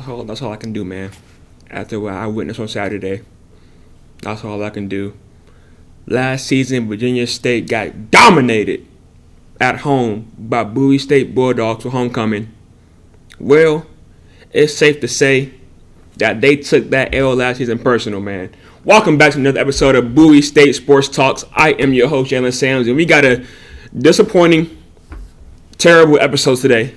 That's all I can do, man. After what I witnessed on Saturday, that's all I can do. Last season, Virginia State got dominated at home by Bowie State Bulldogs for homecoming. Well, it's safe to say that they took that L last season personal, man. Welcome back to another episode of Bowie State Sports Talks. I am your host, Jalen Sams, and we got a disappointing, terrible episode today.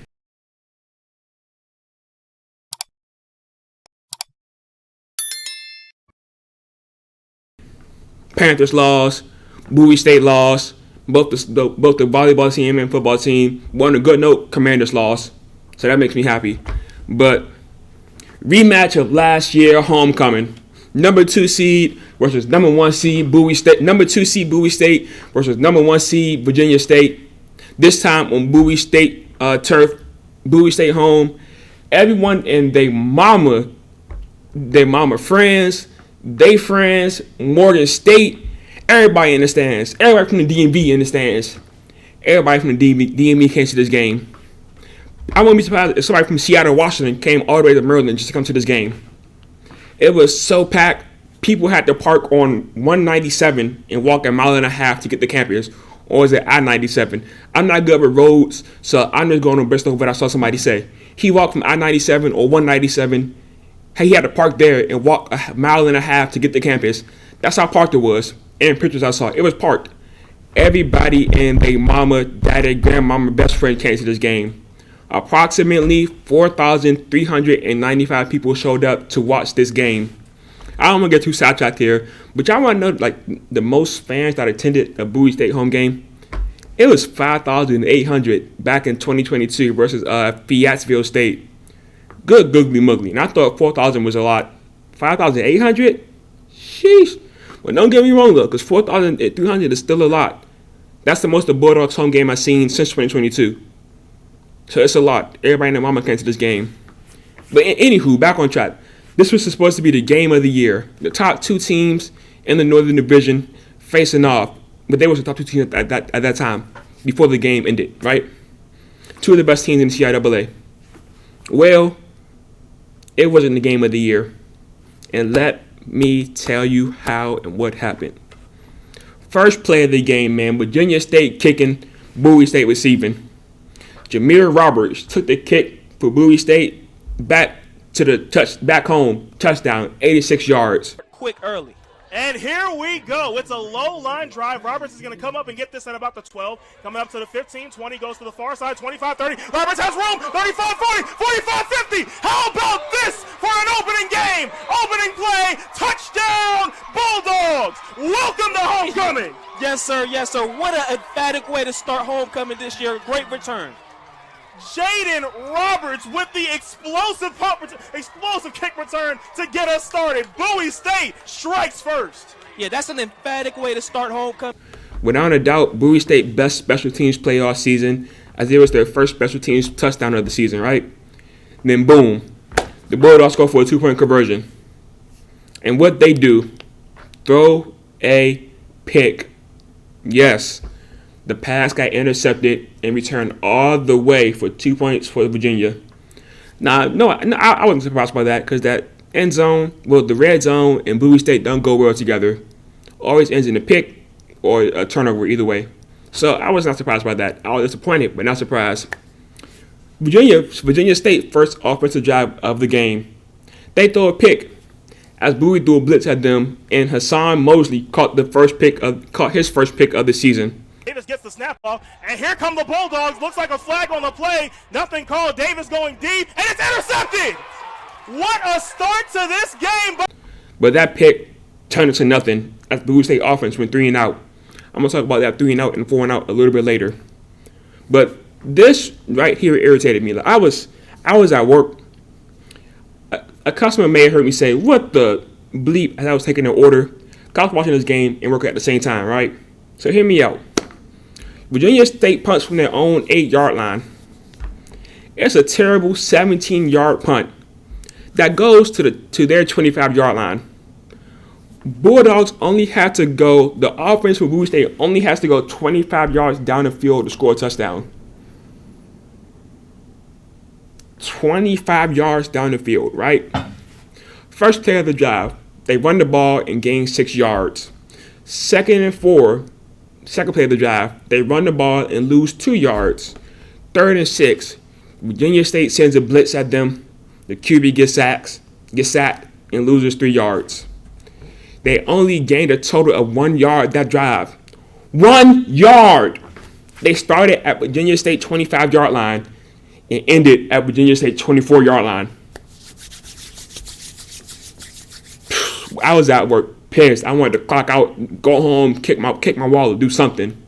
Panthers lost, Bowie State lost, both the volleyball team and football team. On a good note, Commanders lost, so that makes me happy. But rematch of last year homecoming, number 2 seed versus number 1 seed Bowie State. Number 2 seed Bowie State versus number 1 seed Virginia State. This time on Bowie State turf, Bowie State home. Everyone and their mama friends. They friends, Morgan State, everybody in the stands. Everybody from the DMV in the stands. Everybody from the DMV came to this game. I wouldn't be surprised if somebody from Seattle, Washington came all the way to Maryland just to come to this game. It was so packed, people had to park on 197 and walk a mile and a half to get to campus. Or is it I-97? I'm not good with roads, so I'm just going on Bristol what I saw somebody say. He walked from I-97 or 197. He had to park there and walk a mile and a half to get to campus. That's how parked it was. In pictures I saw, it was parked. Everybody and their mama, daddy, grandmama, best friend came to this game. Approximately 4,395 people showed up to watch this game. I don't want to get too sidetracked here, but y'all want to know the most fans that attended a Bowie State home game? It was 5,800 back in 2022 versus Fayetteville State. Good googly muggly. And I thought 4,000 was a lot. 5,800? Sheesh. But don't get me wrong though, because 4,300 is still a lot. That's the most the Bulldogs home game I've seen since 2022. So it's a lot. Everybody and their mama came to this game. But anywho, back on track. This was supposed to be the game of the year. The top 2 teams in the Northern Division facing off. But they were the top 2 teams at that time, before the game ended, right? 2 of the best teams in the CIAA. Well, it wasn't the game of the year. And let me tell you how and what happened. First play of the game, man. Virginia State kicking, Bowie State receiving. Jameer Roberts took the kick for Bowie State back home. Touchdown, 86 yards. Quick early. And here we go. It's a low line drive. Roberts is going to come up and get this at about the 12. Coming up to the 15, 20, goes to the far side, 25, 30. Roberts has room, 35, 40, 45, 50. How about this for an opening game? Opening play, touchdown, Bulldogs. Welcome to homecoming. Yes, sir. Yes, sir. What an emphatic way to start homecoming this year. Great return. Jaden Roberts with the explosive kick return to get us started. Bowie State strikes first. Yeah, that's an emphatic way to start homecoming. Without a doubt, Bowie State best special teams play all season, as it was their first special teams touchdown of the season, right? And then boom, the Bulldogs go for a 2-point conversion. And what they do, throw a pick. Yes. The pass got intercepted and returned all the way for 2 points for Virginia. Now, no, I wasn't surprised by that because that end zone, the red zone and Bowie State don't go well together. Always ends in a pick or a turnover either way. So I was not surprised by that. I was disappointed, but not surprised. Virginia State first offensive drive of the game. They throw a pick as Bowie threw a blitz at them, and Hassan Mosley caught his first pick of the season. Davis gets the snap off, and here come the Bulldogs. Looks like a flag on the play. Nothing called. Davis going deep, and it's intercepted. What a start to this game. But that pick turned into nothing as the Bowie State offense went 3 and out. I'm going to talk about that 3 and out and 4 and out a little bit later. But this right here irritated me. I was at work. A customer may have heard me say, "What the bleep?" as I was taking an order. I was watching this game and working at the same time, right? So hear me out. Virginia State punts from their own 8-yard line. It's a terrible 17-yard punt that goes to their 25-yard line. Bulldogs only had to go, the offense for Bowie State only has to go 25 yards down the field to score a touchdown. 25 yards down the field, right? First play of the drive, they run the ball and gain 6 yards. Second and 4, second play of the drive, they run the ball and lose 2 yards. Third and 6, Virginia State sends a blitz at them. The QB gets sacked, and loses 3 yards. They only gained a total of 1 yard that drive. 1 yard! They started at Virginia State 25-yard line and ended at Virginia State 24-yard line. I was at work pissed. I wanted to clock out, go home, kick my wall, or do something.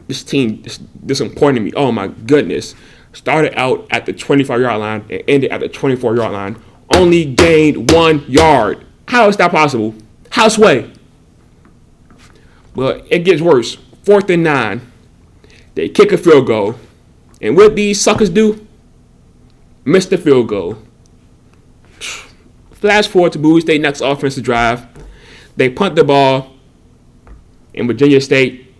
This team disappointed me. Oh my goodness. Started out at the 25-yard line and ended at the 24-yard line. Only gained 1 yard. How is that possible? House way. Well, it gets worse. 4th and 9. They kick a field goal. And what these suckers do? Miss the field goal. Flash forward to Bowie State next offensive drive. They punt the ball. And Virginia State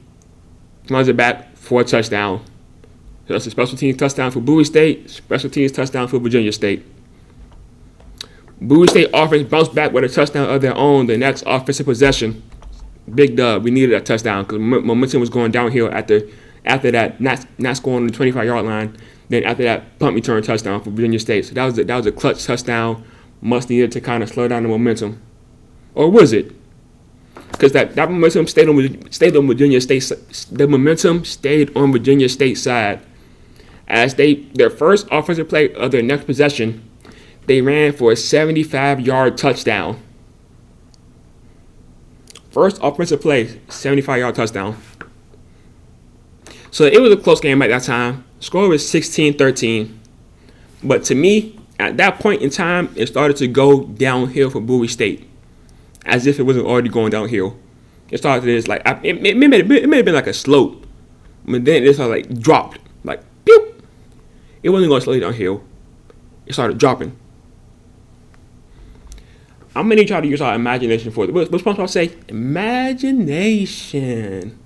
runs it back for a touchdown. So that's a special teams touchdown for Bowie State. Special teams touchdown for Virginia State. Bowie State offense bounced back with a touchdown of their own the next offensive possession. Big dub. We needed that touchdown because momentum was going downhill after that, not scoring on the 25-yard line. Then after that, punt return touchdown for Virginia State. So that was a clutch touchdown. Much needed to kind of slow down the momentum. Or was it? Because that momentum stayed on Virginia State. The momentum stayed on Virginia State's side. As their first offensive play of their next possession, they ran for a 75-yard touchdown. First offensive play, 75-yard touchdown. So it was a close game at that time. Score was 16-13. But to me, at that point in time, it started to go downhill for Bowie State. As if it wasn't already going downhill. It started as like, it may have been like a slope. But then it started like dropped. Like, pew! It wasn't going slowly downhill. It started dropping. I'm going to try to use our imagination for it. What's SpongeBob say? Imagination.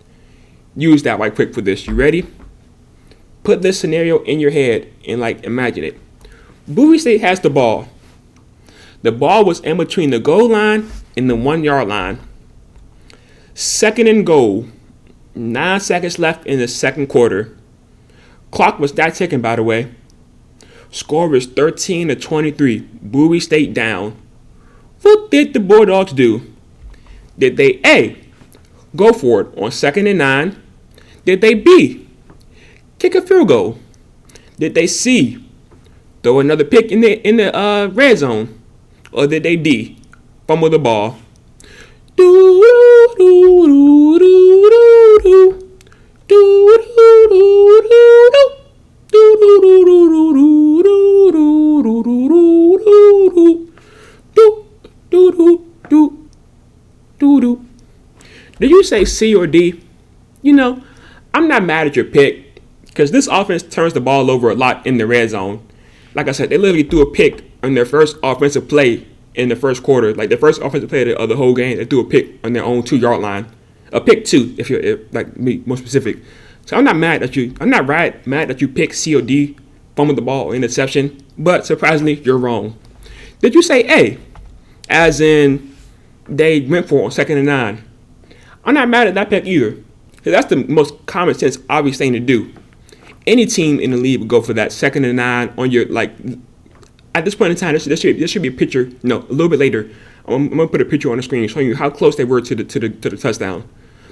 Use that right quick for this. You ready? Put this scenario in your head and like imagine it. Bowie State has the ball. The ball was in between the goal line and the 1 yard line. Second and goal. 9 seconds left in the second quarter. Clock was not ticking, by the way. Score was 13-23. Bowie State down. What did the Bulldogs do? Did they A, go for it on 2nd and 9? Did they B, kick a field goal? Did they C, throw another pick in the red zone? Or did they D, fumble the ball? Did you say C or D? You know, I'm not mad at your pick because this offense turns the ball over a lot in the red zone. Like I said, they literally threw a pick on their first offensive play in the first quarter. Like the first offensive play of the whole game, they threw a pick on their own 2 yard line. A pick 2, if you're like me, more specific. So I'm not mad at you. I'm not mad that you picked C or D, fumbled the ball or interception. But surprisingly, you're wrong. Did you say A? As in, they went for it on 2nd and 9. I'm not mad at that pick either. Because that's the most common sense, obvious thing to do. Any team in the league would go for that 2nd and 9 on your, like, at this point in time, there should be a picture, no, a little bit later. I'm going to put a picture on the screen showing you how close they were to the touchdown.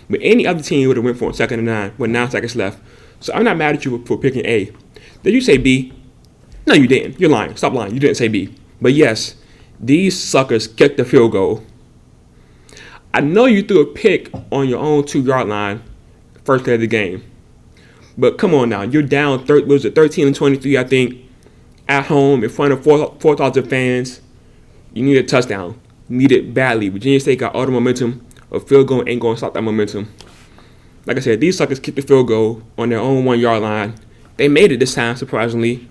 But any other team would have went for it on 2nd and 9 with 9 seconds left. So I'm not mad at you for picking A. Did you say B? No, you didn't. You're lying. Stop lying. You didn't say B. But yes, these suckers kicked the field goal. I know you threw a pick on your own 2 yard line first play of the game. But come on now. You're down 13-23, I think, at home in front of 4,000 fans. You need a touchdown. You need it badly. Virginia State got all the momentum. A field goal ain't going to stop that momentum. Like I said, these suckers kicked the field goal on their own 1 yard line. They made it this time, surprisingly.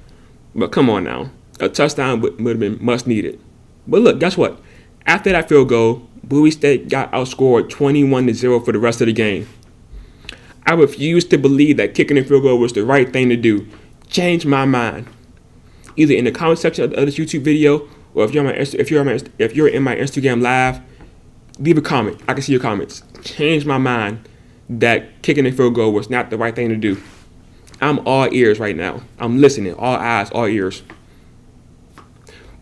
But come on now. A touchdown would have been much needed. But look, guess what? After that field goal, Bowie State got outscored 21-0 for the rest of the game. I refuse to believe that kicking the field goal was the right thing to do. Change my mind. either in the comment section of this YouTube video, or if you're in my Instagram live, leave a comment. I can see your comments. Change my mind that kicking a field goal was not the right thing to do. I'm all ears right now. I'm listening. All eyes, all ears.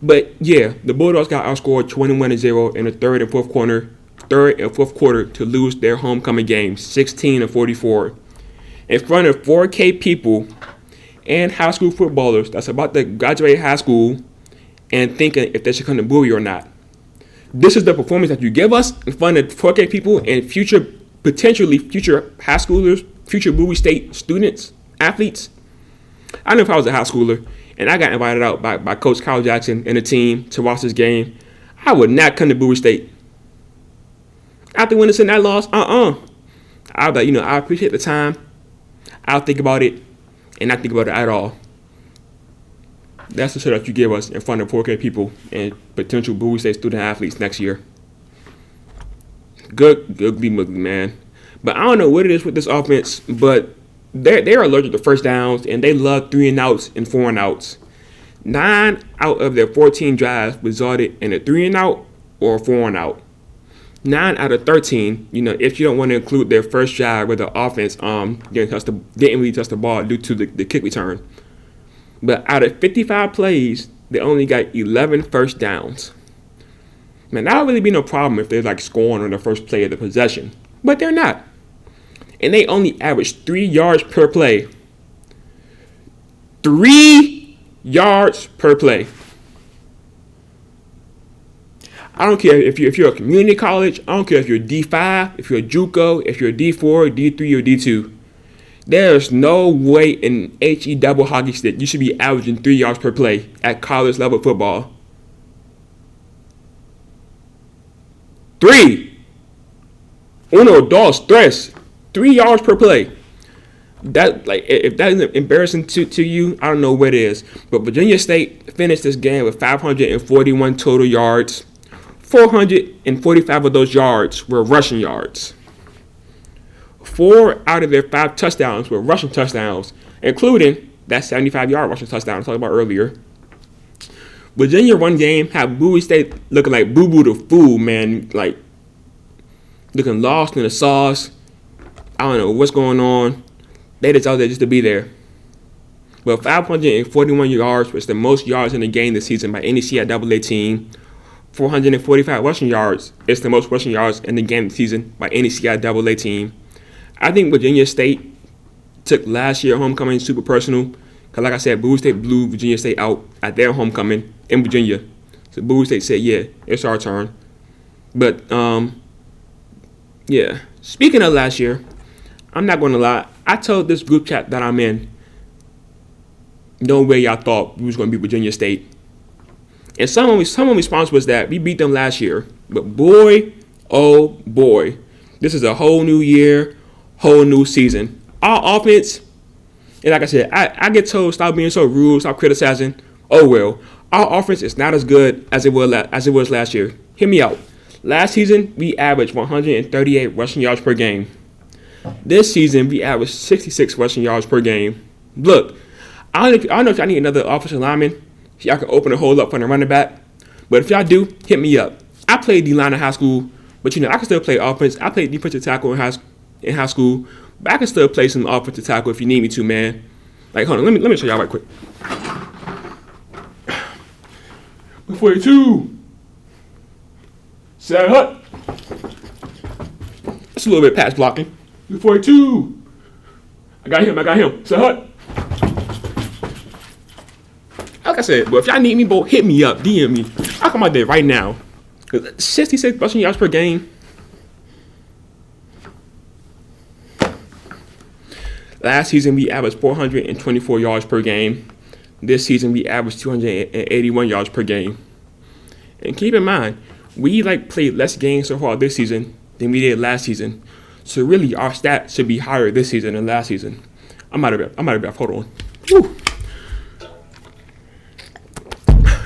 But yeah, the Bulldogs got outscored 21-0 in the third and fourth quarter to lose their homecoming game, 16-44, in front of 4K people and high school footballers that's about to graduate high school and thinking if they should come to Bowie or not. This is the performance that you give us in front of 4K people and potentially future high schoolers, future Bowie State students, athletes. I know if I was a high schooler and I got invited out by Coach Kyle Jackson and the team to watch this game, I would not come to Bowie State. After witnessing that loss, I'll be like, I appreciate the time. I'll think about it and not think about it at all. That's the shit that you give us in front of 4K people and potential Bowie State student athletes next year. Good man. But I don't know what it is with this offense, but they're allergic to first downs, and they love 3 and outs and 4 and outs. 9 out of their 14 drives resulted in a 3 and out or a 4 and out. 9 out of 13, if you don't want to include their first drive where the offense didn't really touch the ball due to the kick return. But out of 55 plays, they only got 11 first downs. Man, that would really be no problem if they're like scoring on the first play of the possession. But they're not. And they only average 3 yards per play. 3 yards per play. I don't care if you're a community college. I don't care if you're D5, if you're a JUCO, if you're a D4, D3, or D2. There's no way in HE double hockey stick you should be averaging 3 yards per play at college level football. 3. Uno, dos, tres. 3 yards per play. That if that isn't embarrassing to you, I don't know what it is. But Virginia State finished this game with 541 total yards. 445 of those yards were rushing yards. 4 out of their 5 touchdowns were rushing touchdowns, including that 75-yard rushing touchdown I was talking about earlier. Virginia run game had Bowie State looking like Boo Boo the Fool, man. Like, looking lost in the sauce. I don't know what's going on. They just out there just to be there. But 541 yards was the most yards in the game this season by any CIAA team. 445 rushing yards is the most rushing yards in the game this season by any CIAA team. I think Virginia State took last year's homecoming super personal. Because like I said, Bowie State blew Virginia State out at their homecoming in Virginia. So Bowie State said, yeah, it's our turn. But, yeah. Speaking of last year, I'm not going to lie. I told this group chat that I'm in, no way y'all thought we was going to beat Virginia State. And some response was that we beat them last year. But boy, oh boy, this is a whole new year, whole new season. Our offense, and like I said, I get told stop being so rude, stop criticizing. Oh well, our offense is not as good as it was last year. Hear me out. Last season, we averaged 138 rushing yards per game. This season, we averaged 66 rushing yards per game. Look, I don't know if y'all need another offensive lineman. If y'all can open a hole up for the running back. But if y'all do, hit me up. I played D-line in high school, but I can still play offense. I played defensive tackle in high school, but I can still play some offensive tackle if you need me to, man. Like, hold on, let me show y'all right quick. 42. Set hut. That's a little bit pass blocking. 42. I got him. Set hut. Like I said, but if y'all need me, both hit me up, DM me. I'll come out there right now. 66 rushing yards per game. Last season, we averaged 424 yards per game. This season, we averaged 281 yards per game. And keep in mind, we played less games so far this season than we did last season. So really, our stats should be higher this season than last season. I'm out of breath. Hold on. Whew.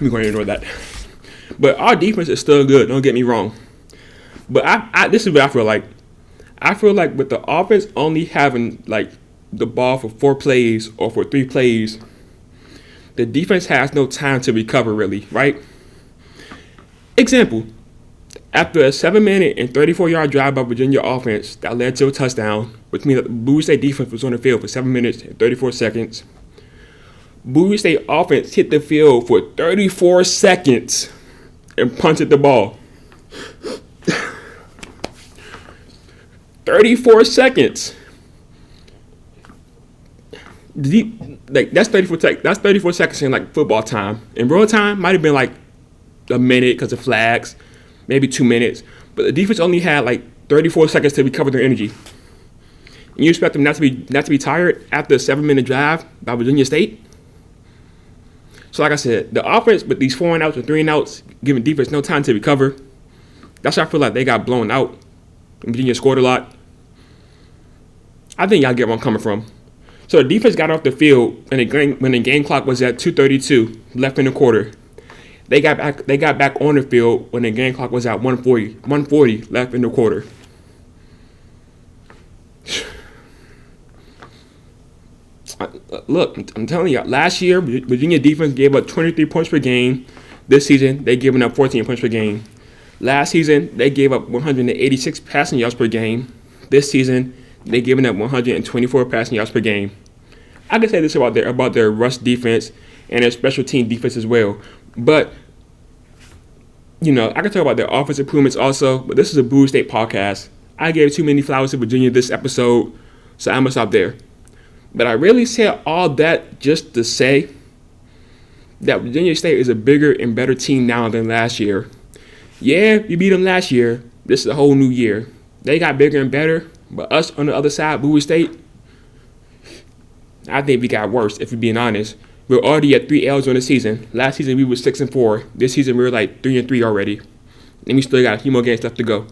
I'm going to ignore that. But our defense is still good. Don't get me wrong. But this is what I feel like. I feel like with the offense only having the ball for 4 plays or for 3 plays, the defense has no time to recover, really, right? Example, after a 7-minute and 34-yard drive by Virginia offense that led to a touchdown, which means that the Bowie State defense was on the field for 7 minutes and 34 seconds, Bowie State offense hit the field for 34 seconds and punted the ball. 34 seconds. That's 34 seconds in like football time. In real time, might have been like a minute because of flags, maybe 2 minutes. But the defense only had like 34 seconds to recover their energy. And you expect them not to be tired after a 7-minute drive by Virginia State? So like I said, the offense with these 4 and outs and 3 and outs, giving defense no time to recover. That's why I feel like they got blown out. And Virginia scored a lot. I think y'all get where I'm coming from. So the defense got off the field when the game clock was at 2:32 left in the quarter. They got back on the field when the game clock was at 140 left in the quarter. Look, I'm telling you, last year Virginia defense gave up 23 points per game. This season they giving up 14 points per game. Last season they gave up 186 passing yards per game. This season they giving up 124 passing yards per game. I can say this about their rush defense and their special team defense as well. But I can talk about their offensive improvements also. But this is a Bowie State podcast. I gave too many flowers to Virginia this episode, so I'm gonna stop there. But I really said all that just to say that Virginia State is a bigger and better team now than last year. Yeah, you beat them last year. This is a whole new year. They got bigger and better, but us on the other side, Bowie State, I think we got worse, if we're being honest. We're already at 3 L's on the season. Last season we were 6-4. This season we were like 3-3 already. And we still got a few more games left to go.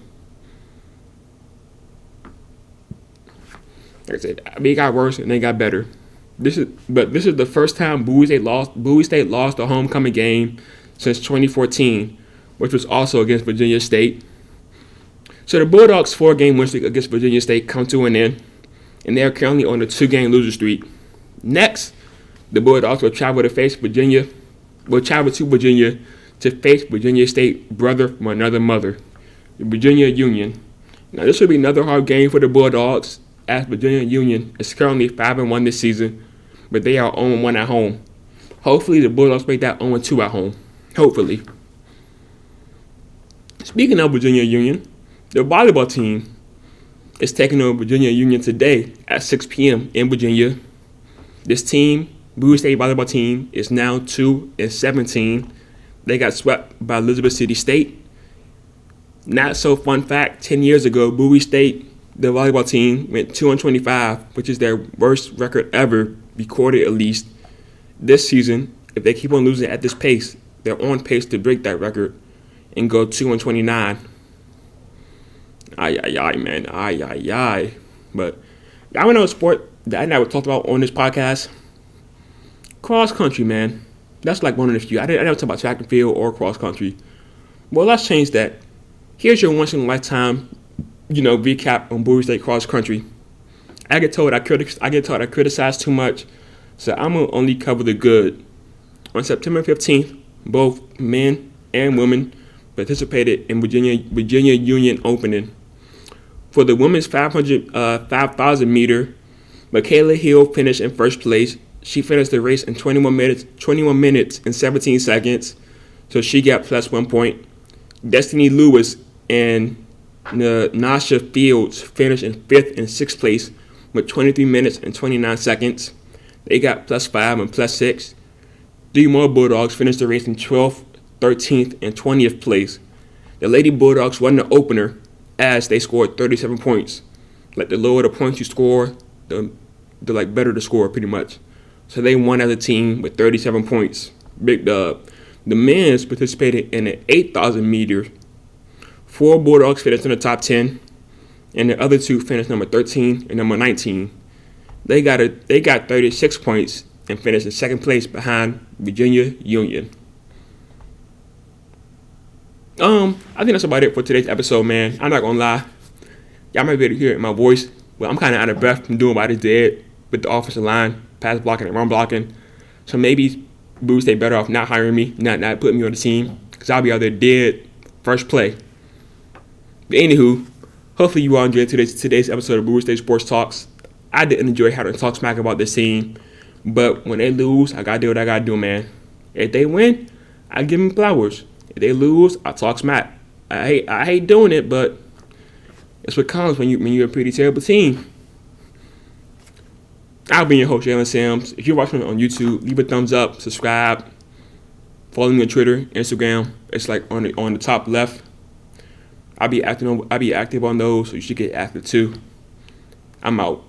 Like I said, we got worse and they got better. This is the first time Bowie State lost a homecoming game since 2014, which was also against Virginia State. So the Bulldogs' 4-game win streak against Virginia State come to an end, and they are currently on a 2-game loser streak. Next, the Bulldogs will travel to Virginia to face Virginia State brother from another mother, the Virginia Union. Now this will be another hard game for the Bulldogs, as Virginia Union is currently 5-1 this season, but they are 0-1 at home. Hopefully the Bulldogs make that 0-2 at home. Hopefully. Speaking of Virginia Union, the volleyball team is taking on Virginia Union today at 6 p.m. in Virginia. This team, Bowie State volleyball team, is now 2-17. They got swept by Elizabeth City State. Not so fun fact, 10 years ago, Bowie State, the volleyball team, went 2-25, which is their worst record ever, recorded at least. This season, if they keep on losing at this pace, they're on pace to break that record and go 2-29. Ay, man. Ay. But I don't know a sport that I never talked about on this podcast. Cross country, man. That's like one of the few. I never talk about track and field or cross country. Well, let's change that. Here's your once in a lifetime, recap on Bowie State cross country. I get told I criticize too much, so I'm gonna only cover the good. On September 15th, both men and women participated in Virginia Union opening. For the women's 5,000 meter, Michaela Hill finished in first place. She finished the race in 21 minutes and 17 seconds, so she got plus 1 point. Destiny Lewis and Nasha Fields finished in 5th and 6th place with 23 minutes and 29 seconds. They got plus 5 and plus 6. 3 more Bulldogs finished the race in 12th, 13th, and 20th place. The Lady Bulldogs won the opener as they scored 37 points. Like, the lower the points you score, the better the score, pretty much. So they won as a team with 37 points. Big dub. The men's participated in the 8,000 meters. 4 Bulldogs finished in the top 10, and the other 2 finished number 13 and number 19. They got 36 points and finished in second place behind Virginia Union. I think that's about it for today's episode, man. I'm not gonna lie. Y'all might be able to hear it in my voice, but I'm kind of out of breath from doing what I just did with the offensive line, pass blocking and run blocking. So maybe Bowie State better off not hiring me, not putting me on the team, because I'll be out there dead first play. But anywho, hopefully you all enjoyed today's episode of Bowie State Sports Talks. I didn't enjoy having to talk smack about this team, but when they lose, I gotta do what I gotta do, man. If they win, I give them flowers. If they lose, I talk smack. I hate doing it, but it's what comes when you're a pretty terrible team. I'll be your host, Jalen Sims. If you're watching on YouTube, leave a thumbs up, subscribe, follow me on Twitter, Instagram. It's like on the top left. I'll be active on those, so you should get active too. I'm out.